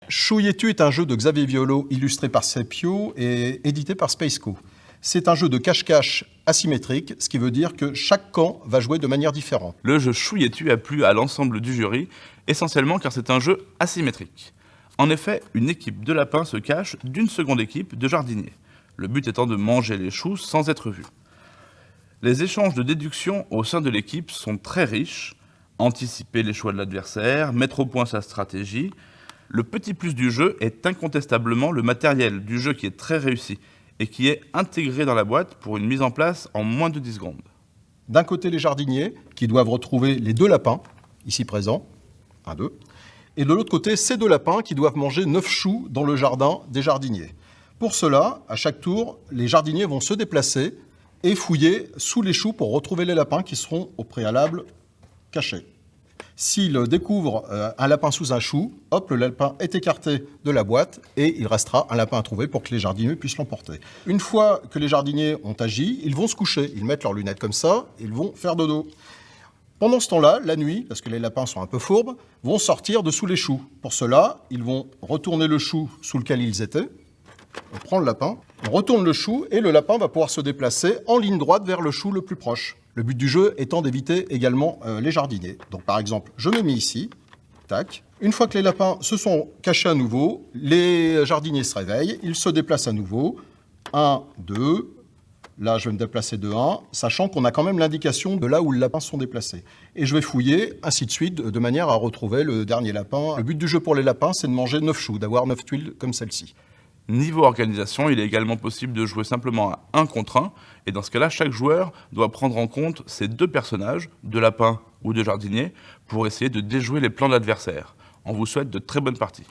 Chouilletu est un jeu de Xavier Violo illustré par Sepio et édité par Spaceco. C'est un jeu de cache-cache asymétrique, ce qui veut dire que chaque camp va jouer de manière différente. Le jeu Chouilletu a plu à l'ensemble du jury, essentiellement car c'est un jeu asymétrique. En effet, une équipe de lapins se cache d'une seconde équipe de jardiniers, le but étant de manger les choux sans être vu. Les échanges de déduction au sein de l'équipe sont très riches, anticiper les choix de l'adversaire, mettre au point sa stratégie. Le petit plus du jeu est incontestablement le matériel du jeu qui est très réussi et qui est intégré dans la boîte pour une mise en place en moins de 10 secondes. D'un côté, les jardiniers qui doivent retrouver les 2 lapins, ici présents, 1, 2, et de l'autre côté, ces 2 lapins qui doivent manger 9 choux dans le jardin des jardiniers. Pour cela, à chaque tour, les jardiniers vont se déplacer et fouiller sous les choux pour retrouver les lapins qui seront au préalable cachés. S'ils découvrent un lapin sous un chou, hop, le lapin est écarté de la boîte et il restera un lapin à trouver pour que les jardiniers puissent l'emporter. Une fois que les jardiniers ont agi, ils vont se coucher. Ils mettent leurs lunettes comme ça, ils vont faire dodo. Pendant ce temps-là, la nuit, parce que les lapins sont un peu fourbes, vont sortir de sous les choux. Pour cela, ils vont retourner le chou sous lequel ils étaient. On prend le lapin, on retourne le chou et le lapin va pouvoir se déplacer en ligne droite vers le chou le plus proche. Le but du jeu étant d'éviter également les jardiniers. Donc par exemple, je me mets ici, tac. Une fois que les lapins se sont cachés à nouveau, les jardiniers se réveillent, ils se déplacent à nouveau. 1, 2, là je vais me déplacer de 1, sachant qu'on a quand même l'indication de là où les lapins sont déplacés. Et je vais fouiller, ainsi de suite, de manière à retrouver le dernier lapin. Le but du jeu pour les lapins, c'est de manger 9 choux, d'avoir 9 tuiles comme celle-ci. Niveau organisation, il est également possible de jouer simplement à 1 contre 1, et dans ce cas-là, chaque joueur doit prendre en compte ces 2 personnages, de lapin ou de jardinier, pour essayer de déjouer les plans de l'adversaire. On vous souhaite de très bonnes parties.